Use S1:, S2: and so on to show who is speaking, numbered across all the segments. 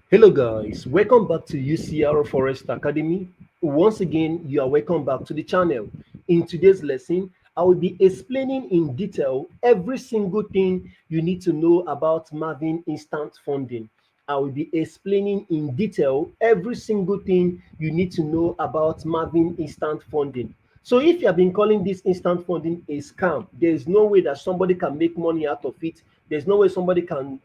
S1: Hello, guys. Welcome back to UCR Forest Academy. Once again, you are welcome back to the channel. In today's lesson, I will be explaining in detail every single thing you need to know about Maven Instant Funding. I will be explaining in detail every single thing you need to know about Maven Instant Funding. So, if you have been calling this instant funding a scam, there is no way that somebody can make money out of it. There's no way somebody can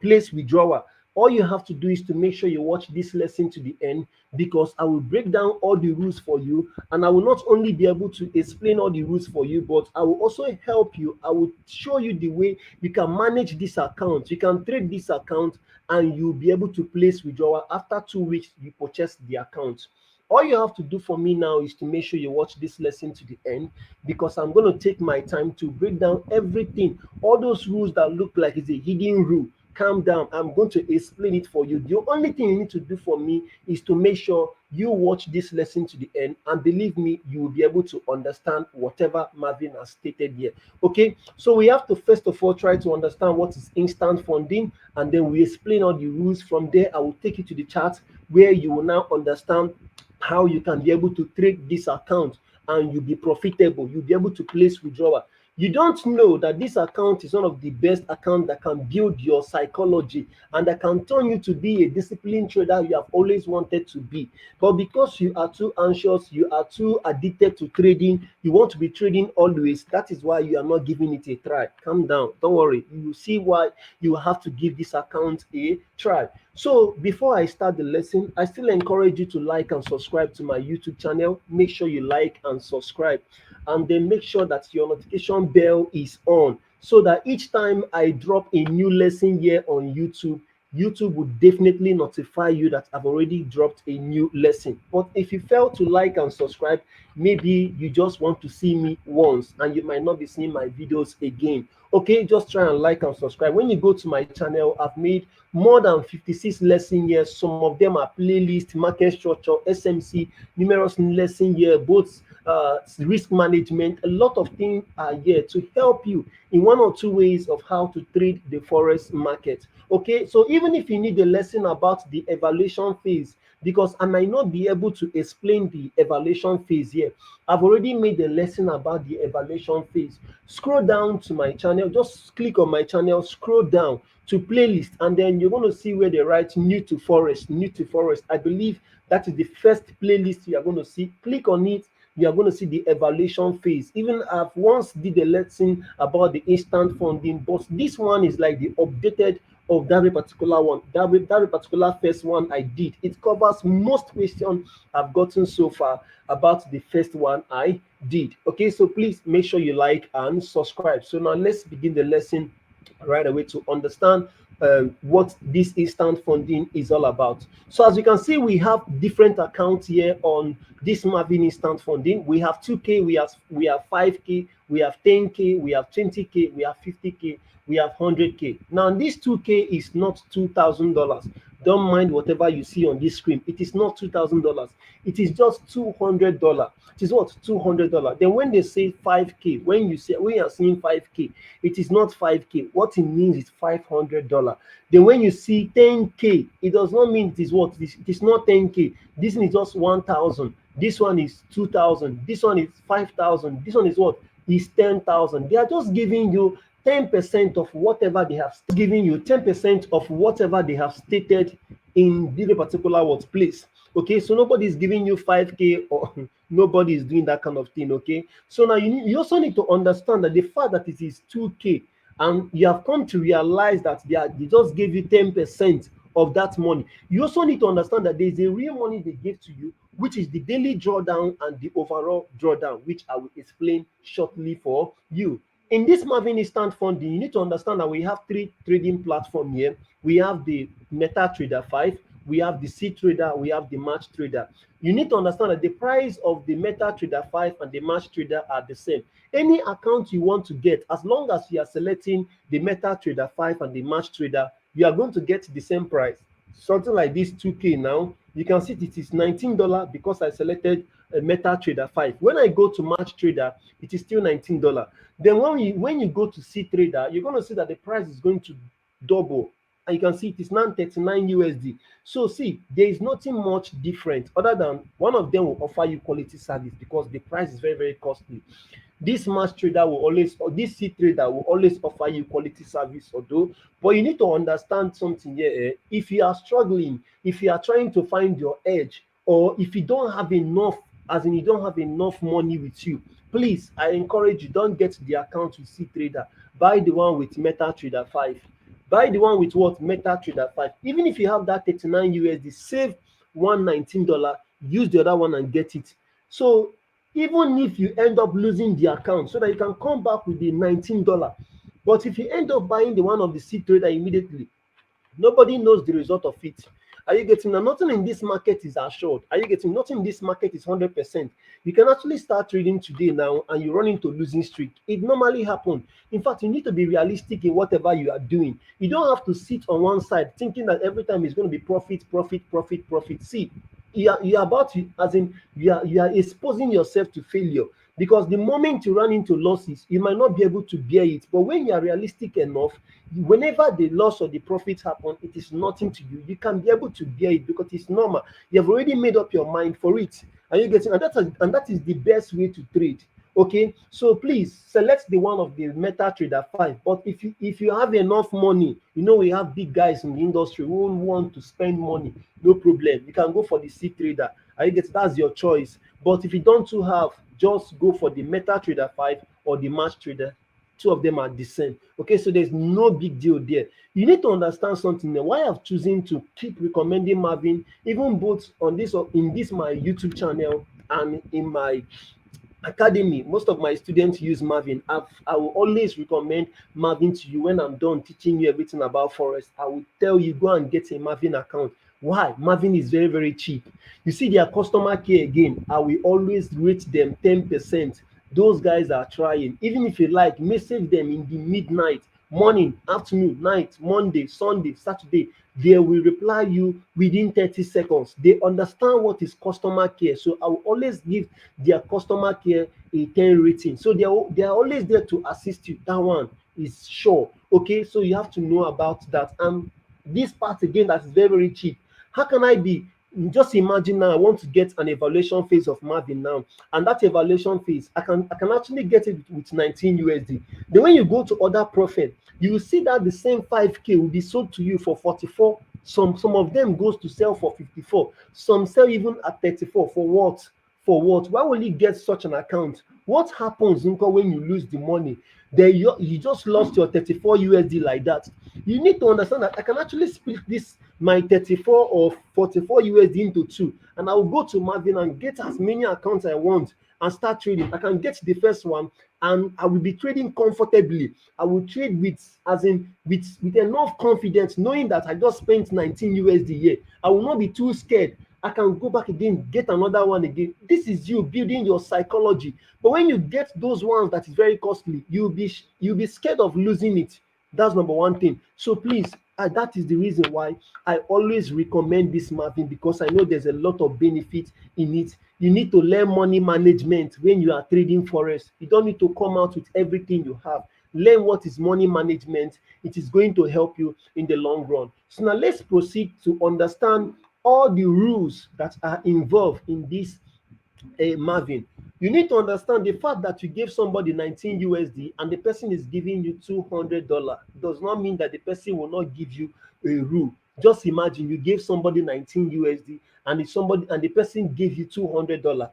S1: place withdrawal. All you have to do is to make sure you watch this lesson to the end, because I will break down all the rules for you, and I will not only be able to explain all the rules for you, but I will also help you. I will show you the way you can manage this account. You can trade this account, and you'll be able to place withdrawal after 2 weeks you purchase the account. All you have to do for me now is to make sure you watch this lesson to the end, because I'm going to take my time to break down everything. All those rules that look like it's a hidden rule, calm down. I'm going to explain it for you. The only thing you need to do for me is to make sure you watch this lesson to the end, and believe me, you will be able to understand whatever Marvin has stated here. Okay, so we have to first of all try to understand what is instant funding, and then we explain all the rules. From there, I will take you to the chart where you will now understand how you can be able to trade this account, and you'll be profitable. You'll be able to place withdrawal. You don't know that this account is one of the best accounts that can build your psychology, and that can turn you to be a disciplined trader you have always wanted to be. But because you are too anxious, you are too addicted to trading, you want to be trading always. That is why you are not giving it a try. Calm down. Don't worry. You will see why you have to give this account a try. So before I start the lesson, I still encourage you to like and subscribe to my YouTube channel. Make sure you like and subscribe, and then make sure that your notification bell is on, so that each time I drop a new lesson here on YouTube, YouTube will definitely notify you that I've already dropped a new lesson. But if you fail to like and subscribe, maybe you just want to see me once and you might not be seeing my videos again. Okay, just try and like and subscribe. When you go to my channel, I've made more than 56 lesson here. Some of them are playlist, market structure, SMC, numerous lesson here, both risk management. A lot of things are here to help you in one or two ways of how to trade the forex market. Okay, so even if you need a lesson about the evaluation phase, because I might not be able to explain the evaluation phase here, I've already made a lesson about the evaluation phase. Scroll down to my channel, just click on my channel, scroll down to playlist, and then you're going to see where they write new to forest. New to forest, I believe that is the first playlist you are going to see. Click on it, you are going to see the evaluation phase. Even I've once did a lesson about the instant funding, but this one is like the updated of that particular one. That particular first one I did, it covers most questions I've gotten so far about the first one I did. Okay, so please make sure you like and subscribe. So now let's begin the lesson right away to understand what this instant funding is all about. So as you can see, we have different accounts here on this Maven instant funding. We have 2K, we have 5K, we have 10K, we have 20K, we have 50K, we have 100K. Now this 2K is not $2,000. Don't mind whatever you see on this screen. It is not $2,000. It is just $200. It is what? $200. Then when they say 5K, when you are seeing 5K, it is not 5K. What it means is $500. Then when you see 10K, it does not mean it is what? It is not 10K. This one is just 1,000. This one is 2,000. This one is 5,000. This one is what? Is 10,000. They are just giving you 10% of whatever they have, giving you 10% of whatever they have stated in this particular place. Okay, so nobody is giving you 5K, or nobody is doing that kind of thing. Okay, so now you also need to understand that the fact that it is 2K, and you have come to realize that they just gave you 10% of that money. You also need to understand that there is a real money they give to you, which is the daily drawdown and the overall drawdown, which I will explain shortly for you. In this Maven instant funding, you need to understand that we have three trading platforms here. We have the MetaTrader 5, we have the C Trader, we have the Match Trader. You need to understand that the price of the MetaTrader 5 and the Match Trader are the same. Any account you want to get, as long as you are selecting the MetaTrader 5 and the Match Trader, you are going to get the same price. Something like this 2K now, you can see it is $19 because I selected a MetaTrader 5. When I go to Match Trader, it is still $19. Then when you go to C Trader, you're going to see that the price is going to double. and you can see it is now 39 USD. So see, there is nothing much different other than one of them will offer you quality service because the price is very, very costly. This mass trader will always, or this C trader will always offer you quality service, although, but you need to understand something here. If you are struggling, if you are trying to find your edge, or if you don't have enough, as in you don't have enough money with you, please, I encourage you, don't get the account with C trader. Buy the one with MetaTrader 5. Buy the one with what? MetaTrader 5. Even if you have that 39 USD, save $119, use the other one and get it. So even if you end up losing the account, so that you can come back with the $19. But if you end up buying the one of the C trader immediately, nobody knows the result of it. Are you getting? Now, nothing in this market is assured. Are you getting? Nothing in this market is 100%. You can actually start trading today now and you run into losing streak. It normally happens. In fact, you need to be realistic in whatever you are doing. You don't have to sit on one side thinking that every time it's going to be profit, profit, profit, profit. See, you are about to, as in you are exposing yourself to failure, because the moment you run into losses, you might not be able to bear it. But when you are realistic enough, whenever the loss or the profit happen, it is nothing to you. You can be able to bear it because it's normal. You have already made up your mind for it. Are you getting? And that is the best way to trade. Okay, so please select the one of the MetaTrader 5. But if you have enough money, we have big guys in the industry who want to spend money, no problem. You can go for the C trader. I guess that's your choice. But if you don't too have, just go for the MetaTrader 5 or the Match Trader. Two of them are the same. Okay, so there's no big deal there. You need to understand something there. Why I've chosen to keep recommending Maven, even both on this or in this my YouTube channel and in my academy. Most of my students use Maven. I will always recommend Maven to you when I'm done teaching you everything about Forex. I will tell you, go and get a Maven account. Why? Maven is very, very cheap. You see their customer care again, I will always rate them 10%. Those guys are trying. Even if you like, message them in the midnight, morning, afternoon, night, Monday, Sunday, Saturday. They will reply you within 30 seconds. They understand what is customer care. So I will always give their customer care a 10 rating. So they are always there to assist you. That one is sure. Okay, so you have to know about that. And this part again, that is very, very cheap. How can I be? Just imagine now I want to get an evaluation phase of Maven now, and that evaluation phase I can actually get it with 19 USD. Then when you go to other profit, you will see that the same 5k will be sold to you for 44. Some of them goes to sell for 54. Some sell even at 34. For what? For what? Why will you get such an account? What happens, Nko, when you lose the money? Then you just lost your 34 USD like that. You need to understand that I can actually split this my 34 or 44 USD into two, and I will go to Maven and get as many accounts I want and start trading. I can get the first one and I will be trading comfortably. I will trade with enough confidence, knowing that I just spent 19 USD here. I will not be too scared. I can go back again, get another one again. This is you building your psychology. But when you get those ones that is very costly, you'll be scared of losing it. That's number one thing. So please, that is the reason why I always recommend this Maven, because I know there's a lot of benefit in it. You need to learn money management when you are trading Forex. You don't need to come out with everything you have. Learn what is money management. It is going to help you in the long run. So now let's proceed to understand all the rules that are involved in this Maven. You need to understand the fact that you gave somebody 19 USD and the person is giving you $200 does not mean that the person will not give you a rule. Just imagine you gave somebody 19 USD and the person gave you $200.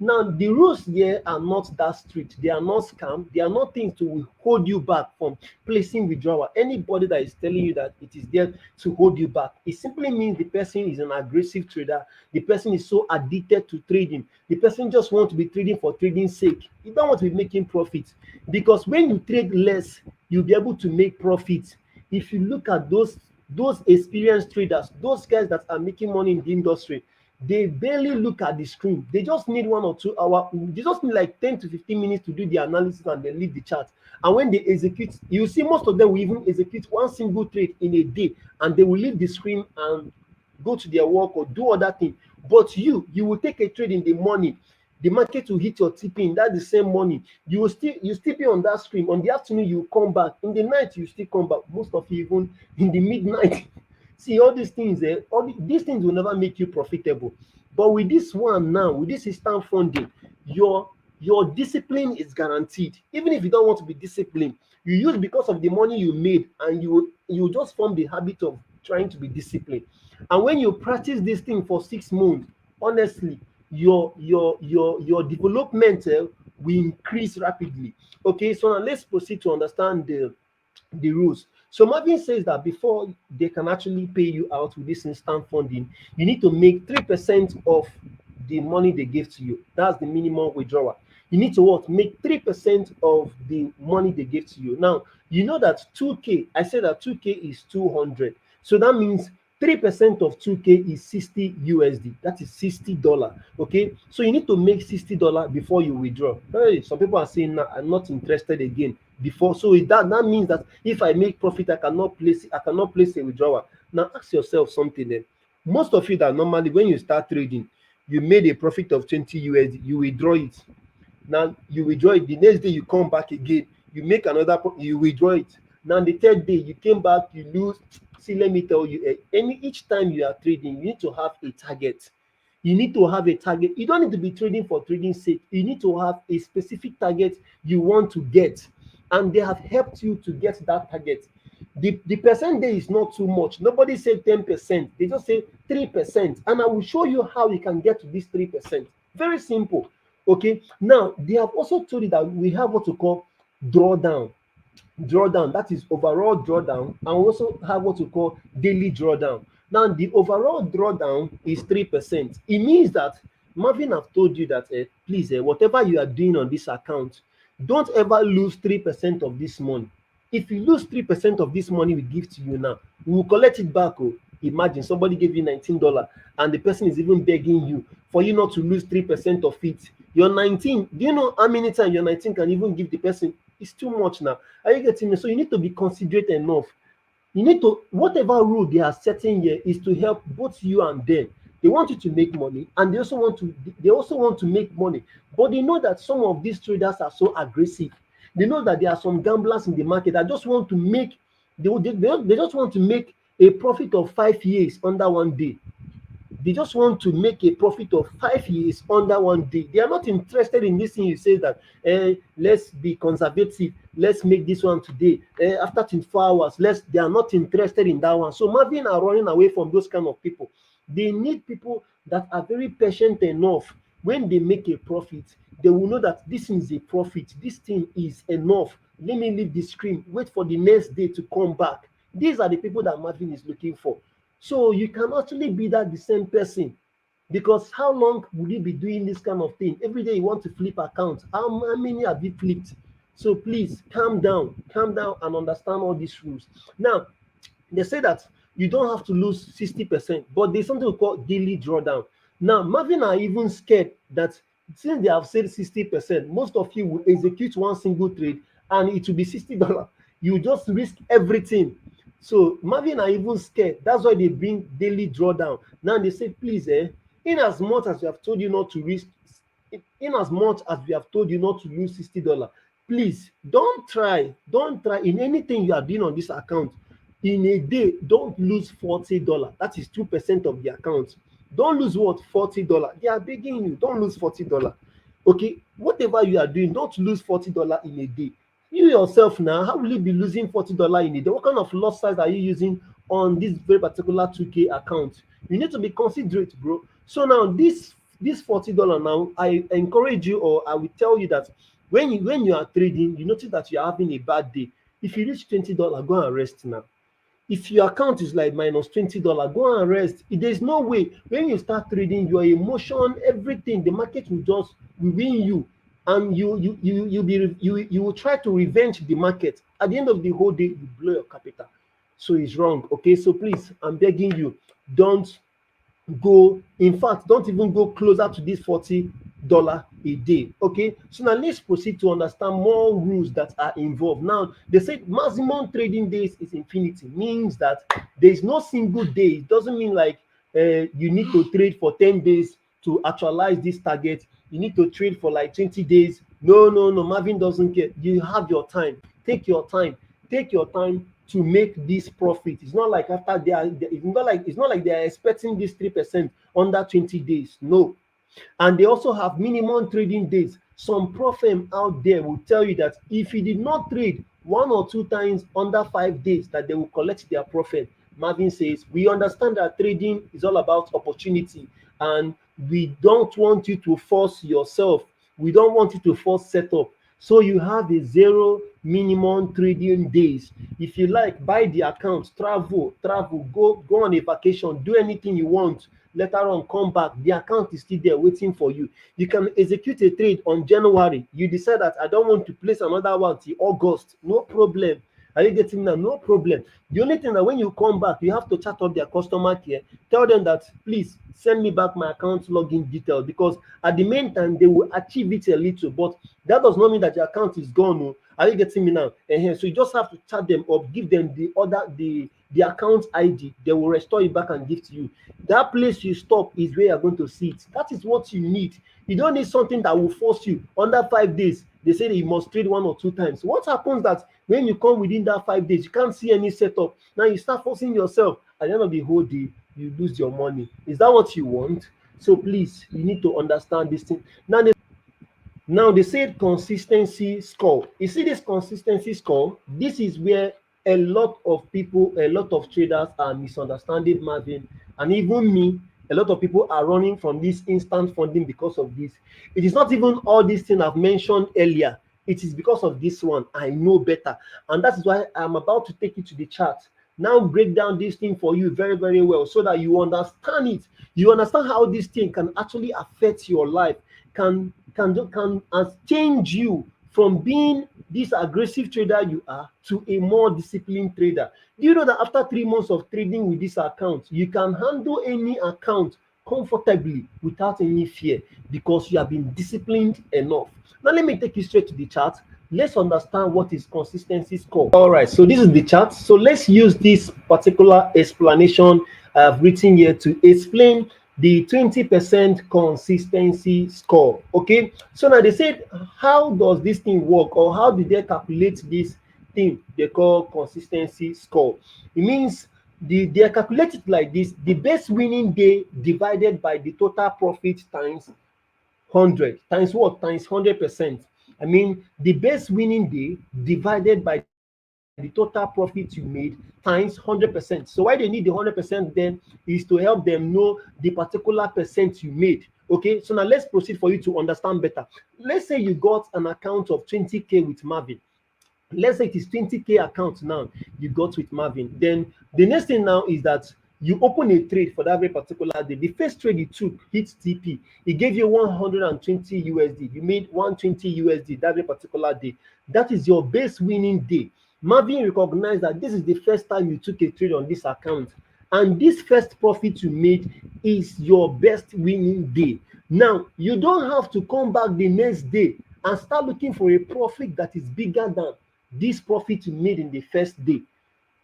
S1: Now the rules here are not that strict. They are not scam. They are not things to hold you back from placing withdrawal. Anybody that is telling you that it is there to hold you back, it simply means the person is an aggressive trader. The person is so addicted to trading. The person just wants to be trading for trading's sake. You don't want to be making profits, because when you trade less, you'll be able to make profits. If you look at those experienced traders, those guys that are making money in the industry, they barely look at the screen. They just need 1 or 2 hours. They just need like 10 to 15 minutes to do the analysis and then leave the chart. And when they execute, you see most of them will even execute one single trade in a day, and they will leave the screen and go to their work or do other things. But you will take a trade in the morning. the market will hit your TP, that's the same money. You still be on that screen. On the afternoon, you come back. In the night, you still come back. Most of you even in the midnight. See, all these things, these things will never make you profitable. But with this one now, with this instant funding, your discipline is guaranteed. Even if you don't want to be disciplined, you use because of the money you made, and you just form the habit of trying to be disciplined. And when you practice this thing for 6 months, honestly, your development will increase rapidly. Okay, so now let's proceed to understand the rules. So Marvin says that before they can actually pay you out with this instant funding, you need to make 3% of the money they give to you. That's the minimum withdrawal. You need to what? Make 3% of the money they give to you. Now, you know that 2K, I said that 2K is 200. So that means 3% of 2K is 60 USD. That is $60. Okay. So you need to make $60 before you withdraw. Hey, some people are saying, nah, I'm not interested again before. So that means that if I make profit, I cannot place a withdrawal. Now ask yourself something then. Most of you that normally when you start trading, you made a profit of 20 USD, you withdraw it. Now you withdraw it. The next day you come back again, you make another, you withdraw it. Now the third day you came back, you lose. See, let me tell you, each time you are trading, you need to have a target. You need to have a target. You don't need to be trading for trading sake. You need to have a specific target you want to get, and they have helped you to get that target. The percent there is not too much. Nobody said 10%. They just say 3%. And I will show you how you can get to this 3%. Very simple. Okay. Now, they have also told you that we have what we call drawdown. Drawdown, that is overall drawdown, and we also have what we call daily drawdown. Now, the overall drawdown is 3%. It means that Marvin have told you that please, whatever you are doing on this account, don't ever lose 3% of this money. If you lose 3% of this money we give to you now, we will collect it back. Oh. Imagine somebody gave you $19 and the person is even begging you for you not to lose 3% of it. You're 19. Do you know how many times you're 19 can even give the person? It's too much now. Are you getting me? So you need to be considerate enough. You need to, whatever rule they are setting here is to help both you and them. They want you to make money, and they also want to make money. But they know that some of these traders are so aggressive. They know that there are some gamblers in the market that just want to make they just want to make a profit of 5 years under one day. They just want to make a profit of 5 years under one day. They are not interested in this thing. You say that let's be conservative, let's make this one today. After 24 hours, they are not interested in that one. So Marvin are running away from those kind of people. They need people that are very patient enough. When they make a profit, they will know that this is a profit. This thing is enough. Let me leave the screen, wait for the next day to come back. These are the people that Marvin is looking for. So you can actually be the same person, because how long will you be doing this kind of thing? Every day you want to flip accounts. How many have you flipped? So please calm down and understand all these rules. Now, they say that you don't have to lose 60%, but there's something we call daily drawdown. Now, Marvin are even scared that since they have said 60%, most of you will execute one single trade and it will be $60. You just risk everything. So Marvin are even scared. That's why they bring daily drawdown. Now they say, please, in as much as we have told you not to risk, in as much as we have told you not to lose $60, please don't try in anything you are doing on this account. In a day, don't lose $40. That is 2% of the account. Don't lose what? $40. They are begging you, don't lose $40. Okay, whatever you are doing, don't lose $40 in a day. You yourself now, how will you be losing $40 in a day? What kind of lot size are you using on this very particular 2K account? You need to be considerate, bro. So now this $40 now, I encourage you, or I will tell you that when you are trading, you notice that you are having a bad day. If you reach $20, go and rest now. If your account is like minus $20, go and rest. There's no way. When you start trading, your emotion, everything, the market will win you, and you will try to revenge the market. At the end of the whole day, you blow your capital. So it's wrong. Okay, so please, I'm begging you, don't go. In fact, don't even go closer to this $40 a day. Okay, so now let's proceed to understand more rules that are involved. Now they say maximum trading days is infinity, means that there is no single day. It doesn't mean like you need to trade for 10 days to actualize this target, you need to trade for like 20 days. No, no, no, Marvin doesn't care. You have your time. Take your time. Take your time to make this profit. It's not like after it's not like they are expecting this 3% under 20 days. No. And they also have minimum trading days. Some pro firm out there will tell you that if you did not trade 1 or 2 times under 5 days, that they will collect their profit. Marvin says, we understand that trading is all about opportunity, and we don't want you to force yourself. We don't want you to force setup. So you have a zero minimum trading days. If you like, buy the account, travel, go on a vacation, do anything you want. Later on, come back. The account is still there waiting for you. You can execute a trade on January. You decide that I don't want to place another one till August. No problem. Are you getting that? No problem. The only thing that when you come back, you have to chat up their customer care. Tell them that please send me back my account login details, because at the meantime they will achieve it a little, but that does not mean that your account is gone. Oh. Are you getting me now? So you just have to chat them up, give them the account ID. They will restore it back and give to you. That place you stop is where you're going to see it. That is what you need. You don't need something that will force you under 5 days. They say that you must trade 1 or 2 times. What happens that when you come within that 5 days, you can't see any setup. Now you start forcing yourself. At the end of the whole day, you lose your money. Is that what you want? So please, you need to understand this thing. Now they said consistency score. You see this consistency score? This is where a lot of people, a lot of traders are misunderstanding Marvin, and even me. A lot of people are running from this instant funding because of this. It is not even all these things I've mentioned earlier. It is because of this one. I know better, and that is why I'm about to take you to the chart. Now break down this thing for you very, very well, so that you understand it. You understand how this thing can actually affect your life, can change you from being this aggressive trader you are to a more disciplined trader. Do you know that after 3 months of trading with this account, you can handle any account comfortably without any fear, because you have been disciplined enough? Now let me take you straight to the chart. Let's understand what is consistency score. All right, so this is the chart. So let's use this particular explanation I've written here to explain the 20% consistency score. Okay, so now they said, how does this thing work, or how did they calculate this thing they call consistency score? It means they are calculated like this: the best winning day divided by the total profit times 100 times what? Times 100%. I mean, the best winning day divided by the total profit you made times 100%. So why they need the 100% then is to help them know the particular percent you made. Okay, so now let's proceed for you to understand better. Let's say you got an account of 20K with Marvin. Let's say it is 20K account now you got with Marvin. Then the next thing now is that you open a trade for that very particular day. The first trade you took hit TP. It gave you 120 USD. You made 120 USD that very particular day. That is your base winning day. Marvin recognized that this is the first time you took a trade on this account, and this first profit you made is your best winning day. Now you don't have to come back the next day and start looking for a profit that is bigger than this profit you made in the first day.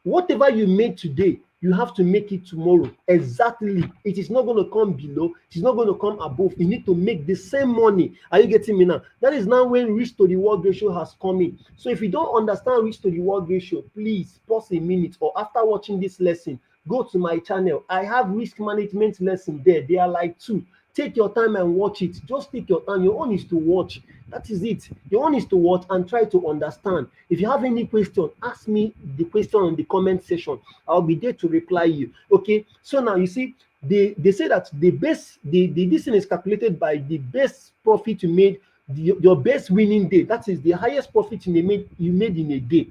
S1: Whatever you made today, you have to make it tomorrow. Exactly. It is not going to come below. It is not going to come above. You need to make the same money. Are you getting me now? That is now when risk to reward ratio has come in. So if you don't understand risk to reward ratio, please pause a minute, or after watching this lesson, go to my channel. I have risk management lesson there. They are like 2. Take your time and watch it. Just take your time. Your own is to watch. That is it. Your own is to watch and try to understand. If you have any question, ask me the question in the comment section. I'll be there to reply you. Okay. So now you see, they say that this thing is calculated by the best profit you made, your best winning day. That is the highest profit you made in a day.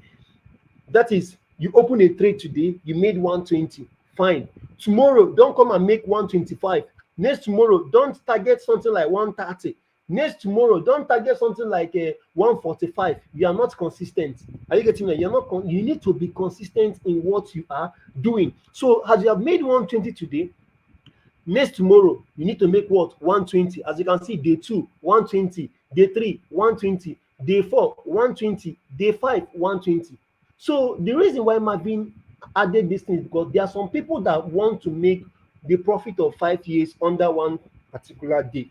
S1: That is, you open a trade today, you made 120. Fine. Tomorrow, don't come and make 125. Next tomorrow, don't target something like 130. Next tomorrow, don't target something like 145. You are not consistent. Are you getting me? You need to be consistent in what you are doing. So as you have made 120 today, next tomorrow, you need to make what? 120. As you can see, day 2, 120. Day 3, 120. Day 4, 120. Day 5, 120. So the reason why Marvin added this thing is because there are some people that want to make the profit of 5 years under particular day.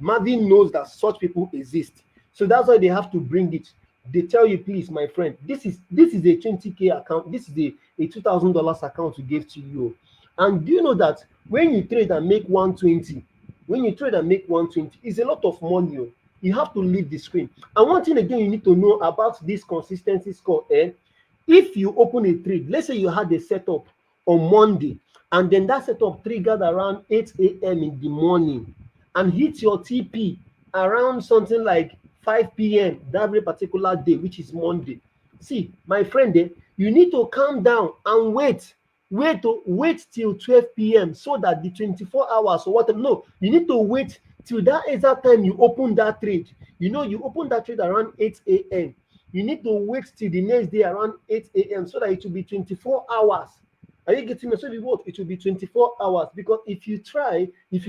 S1: Maven knows that such people exist. So that's why they have to bring it. They tell you, please, my friend, this is a 20K account, this is a $2,000 account we gave to you. And do you know that when you trade and make 120, when you trade and make 120, it's a lot of money. Oh. You have to leave the screen. And one thing again you need to know about this consistency score, if you open a trade, let's say you had a setup on Monday, and then that setup triggered around 8 a.m. in the morning and hit your TP around something like 5 p.m. that very particular day, which is Monday. See, my friend, you need to calm down and wait till 12 p.m. so that the 24 hours or whatever. No, you need to wait till that exact time you open that trade. You know, you open that trade around 8 a.m. You need to wait till the next day around 8 a.m. so that it will be 24 hours. Are you getting me? So it will be 24 hours. Because if you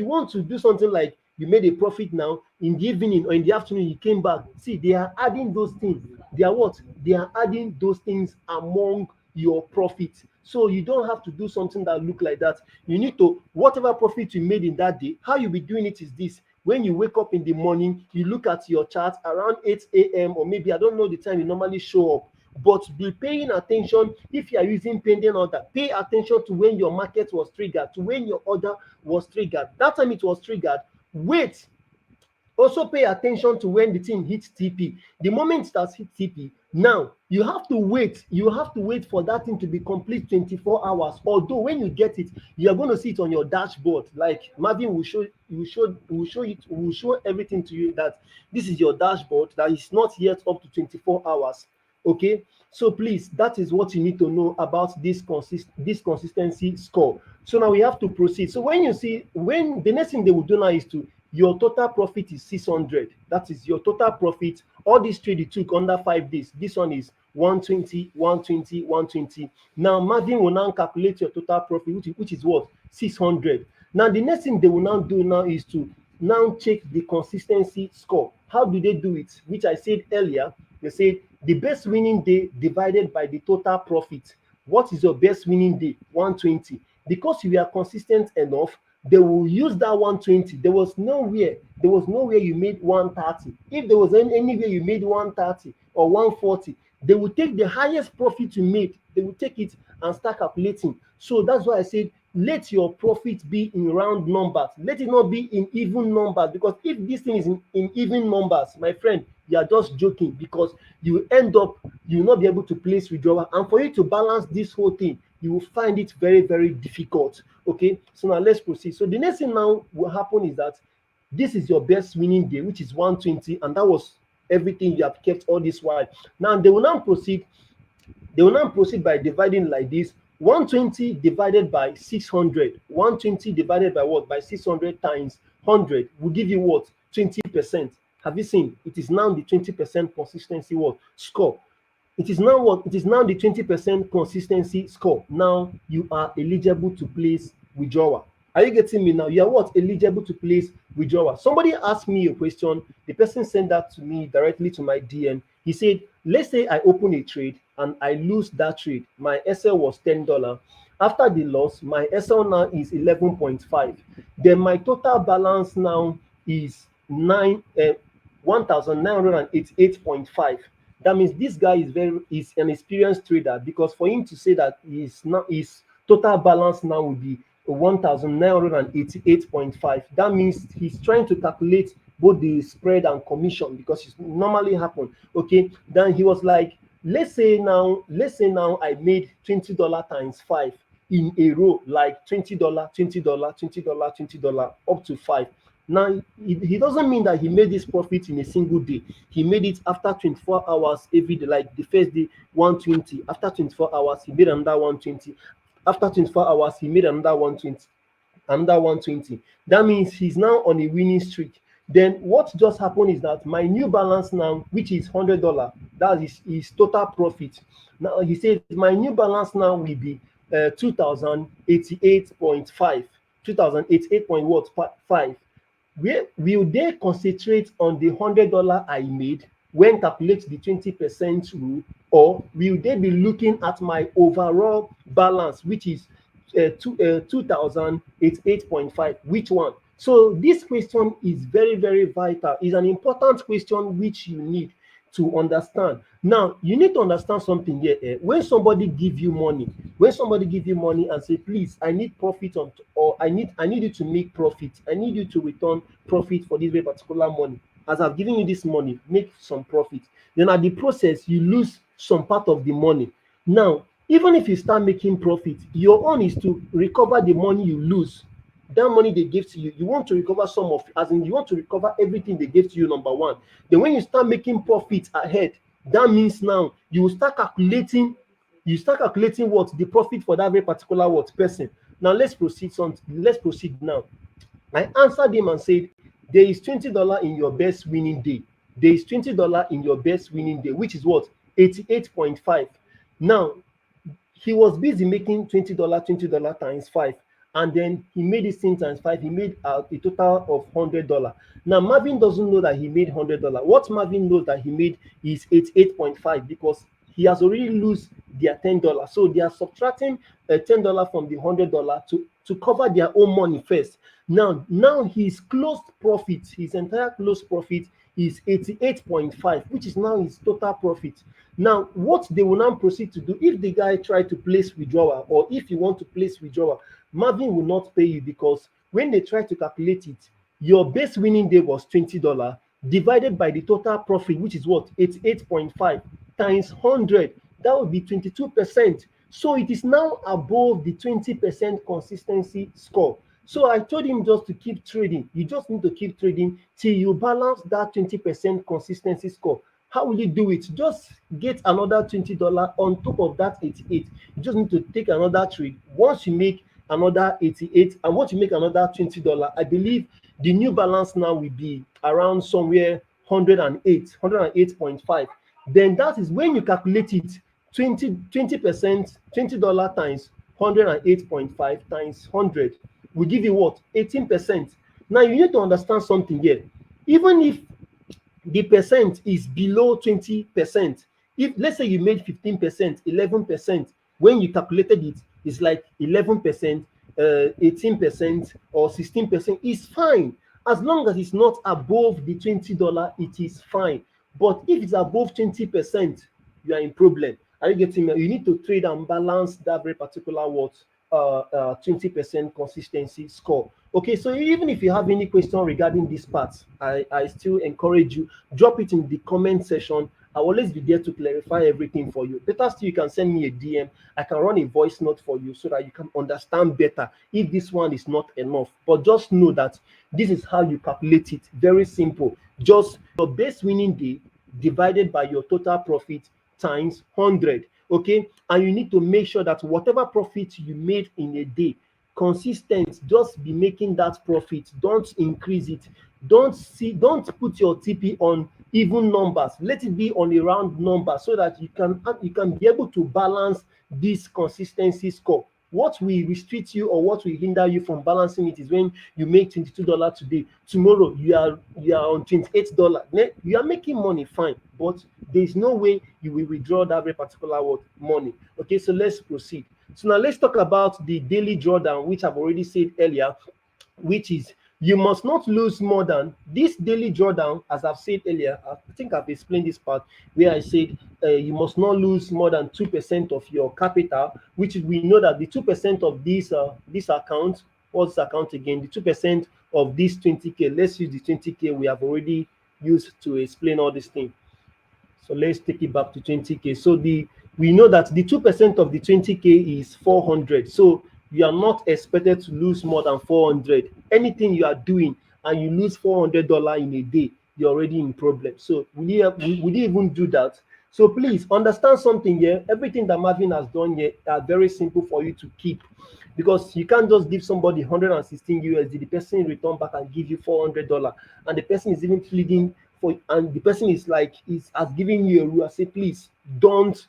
S1: want to do something like you made a profit now in the evening or in the afternoon, you came back. See, they are adding those things. They are what? They are adding those things among your profit. So you don't have to do something that look like that. You need to, whatever profit you made in that day, how you be doing it is this. When you wake up in the morning, you look at your chart around 8 a.m. or maybe I don't know the time you normally show up, but be paying attention. If you are using pending order, pay attention to when your market was triggered, to when your order was triggered. That time it was triggered, wait. Also pay attention to when the thing hits TP. The moment it starts hit TP, now you have to wait. You have to wait for that thing to be complete 24 hours. Although when you get it, you are going to see it on your dashboard. Like Marvin will show will show everything to you that this is your dashboard that is not yet up to 24 hours. Okay, so please, that is what you need to know about this consistency score. So now we have to proceed. So when you see, when the next thing they will do now is to, your total profit is 600. That is your total profit. All this trade you took under 5 days, this one is 120, 120, 120. Now Marvin will now calculate your total profit, which is what? 600. Now the next thing they will now do now is to now check the consistency score. How do they do it? Which I said earlier. They said the best winning day divided by the total profit. What is your best winning day? 120. Because you are consistent enough, they will use that 120. There was nowhere you made 130. If there was anywhere you made 130 or 140, they will take the highest profit you made, they will take it and start calculating. So that's why I said let your profit be in round numbers. Let it not be in even numbers, because if this thing is in even numbers, my friend, you are just joking, because you will not be able to place withdrawal, and for you to balance this whole thing, you will find it very, very difficult. Okay, so now let's proceed. So the next thing now will happen is that this is your best winning day, which is 120, and that was everything you have kept all this while. Now they will now proceed by dividing like this: 120 divided by 600. 120 divided by what? By 600 times 100 will give you what? 20%. Have you seen? It is now the 20% consistency what? Score. It is now what? It is now the 20% consistency score. Now you are eligible to place withdrawal. Are you getting me now? You are what? Eligible to place withdrawal. Somebody asked me a question. The person sent that to me directly to my DM. He said, let's say I open a trade and I lose that trade. My SL was $10. After the loss, my SL now is 11.5. Then my total balance now is 1,988.5. That means this guy is an experienced trader, because for him to say that his total balance now will be 1,988.5, that means he's trying to calculate both the spread and commission, because it normally happen. Okay, then he was like, let's say now I made $20 times 5 in a row, like $20, $20, $20, $20 up to 5. Now, he doesn't mean that he made this profit in a single day. He made it after 24 hours every day, like the first day 120. After 24 hours, he made another 120. After 24 hours, he made another 120. Another 120. That means he's now on a winning streak. Then what just happened is that my new balance now, which is $100, that is his total profit. Now he says my new balance now will be 2,088.5. 2,088.5. Where will they concentrate on the $100 I made when calculate the 20% rule, or will they be looking at my overall balance, which is 2,088.5? Which one? So this question is very, very vital. It's an important question which you need to understand. Now, you need to understand something here. When somebody give you money and say, please, I need profit on, or I need you to make profit. I need you to return profit for this very particular money. As I've given you this money, make some profit. Then at the process, you lose some part of the money. Now, even if you start making profit, your own is to recover the money you lose. That money they give to you, you want to recover some of, as in you want to recover everything they gave to you, number one. Then when you start making profits ahead, that means now you start calculating what the profit for that very particular what person. Now let's proceed now. I answered him and said, there is $20 in your best winning day. There is $20 in your best winning day, which is what? 88.5. Now, he was busy making $20 times five, and then he made this thing times five. He made a total of $100. Now Marvin doesn't know that he made $100. What Marvin knows that he made is 88.5, because he has already lose their $10. So they are subtracting $10 from the $100 to cover their own money first. Now his closed profit, his entire closed profit is 88.5, which is now his total profit. Now, what they will now proceed to do, if the guy try to place withdrawal, or if you want to place withdrawal, Marvin will not pay you, because when they try to calculate it, your base winning day was $20 divided by the total profit, which is what? 88.5 times 100. That would be 22%. So it is now above the 20% consistency score. So I told him just to keep trading. You just need to keep trading till you balance that 20% consistency score. How will you do it? Just get another $20 on top of that 88. You just need to take another trade. Once you make another 88, and once you make another $20, I believe the new balance now will be around somewhere 108.5. Then that is when you calculate it, 20%, $20 times 108.5 times 100 will give you what? 18%. Now you need to understand something here. Even if the percent is below 20%, if let's say you made 15%, 11%, when you calculated it, it's like 11%, 18%, or 16%, is fine. As long as it's not above the $20, it is fine. But if it's above 20%, you are in problem. Are you getting me? You need to trade and balance that very particular what 20% consistency score. Okay, so even if you have any question regarding this part, I still encourage you, drop it in the comment section. I will always be there to clarify everything for you. Better still, you can send me a DM. I can run a voice note for you so that you can understand better if this one is not enough. But just know that this is how you calculate it. Very simple. Just your base winning day divided by your total profit times 100. Okay, and you need to make sure that whatever profit you made in a day, consistent, just be making that profit. Don't increase it. Don't put your TP on even numbers. Let it be on a round number so that you can be able to balance this consistency score. What will restrict you or what will hinder you from balancing it is when you make $22 today. Tomorrow you are on $28. You are making money, fine, but there is no way you will withdraw that very particular money. Okay, so let's proceed. So now let's talk about the daily drawdown, which I've already said earlier, which is you must not lose more than this daily drawdown. As I've said earlier, I think I've explained this part where I said you must not lose more than 2% of your capital, which we know that the 2% of this account, what's the account again? The 2% of this 20K, let's use the 20K we have already used to explain all this thing. So let's take it back to 20K. So we know that the 2% of the 20K is 400. So you are not expected to lose more than 400. Anything you are doing and you lose $400 in a day, you're already in problem. So we didn't even do that. So please understand something here. Everything that Marvin has done here are very simple for you to keep, because you can't just give somebody 116 USD, the person return back and give you $400, and the person is even pleading for, and the person is has given you a rule. I say, please don't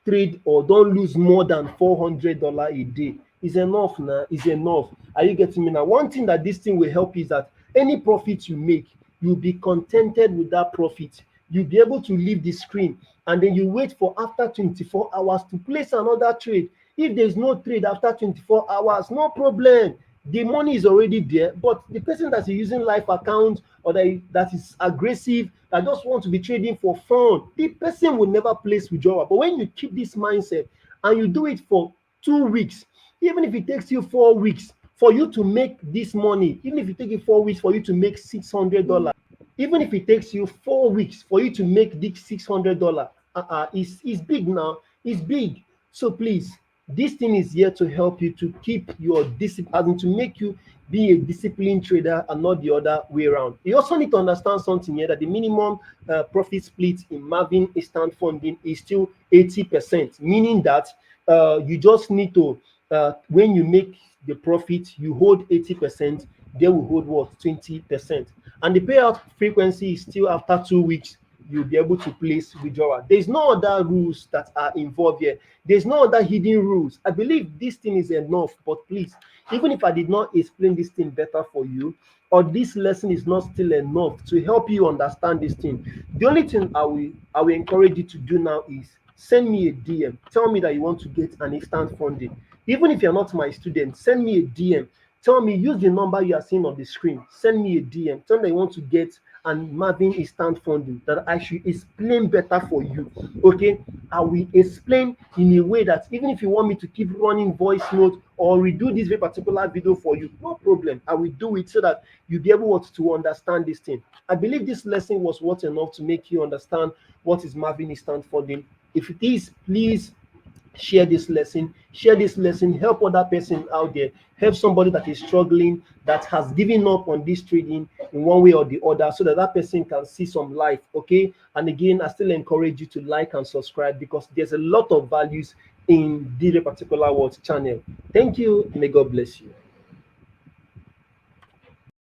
S1: trade or don't lose more than $400 a day. It's enough now. It's enough. Are you getting me now? One thing that this thing will help is that any profit you make, you'll be contented with that profit. You'll be able to leave the screen and then you wait for after 24 hours to place another trade. If there's no trade after 24 hours, no problem. The money is already there, but the person that is using live account, or that is aggressive, that just want to be trading for fun, the person will never place withdrawal. But when you keep this mindset and you do it for 2 weeks, even if it takes you 4 weeks for you to make this money, even if it takes you 4 weeks for you to make $600, even if it takes you 4 weeks for you to make this $600, is big now. It's big. So please, this thing is here to help you to keep your discipline, to make you be a disciplined trader and not the other way around. You also need to understand something here, that the minimum profit split in Maven instant funding is still 80%, meaning that you just need to, when you make the profit, you hold 80%, they will hold what, 20%. And the payout frequency is still after 2 weeks, you'll be able to place withdrawal. There's no other rules that are involved here. There's no other hidden rules. I believe this thing is enough, but please, even if I did not explain this thing better for you, or this lesson is not still enough to help you understand this thing, the only thing I will encourage you to do now is send me a DM. Tell me that you want to get an instant funding. Even if you're not my student, send me a DM. Tell me, use the number you are seeing on the screen. Send me a DM. Tell me that you want to get and Maven instant funding, that I should explain better for you. Okay, I will explain in a way that even if you want me to keep running voice note or redo this very particular video for you, no problem. I will do it so that you'll be able to understand this thing. I believe this lesson was worth enough to make you understand what is Maven instant funding. If it is, please share this lesson, help other person out there, help somebody that is struggling, that has given up on this trading in one way or the other, so that that person can see some life. Okay, and again, I still encourage you to like and subscribe, because there's a lot of values in this particular channel. Thank you. May God bless you.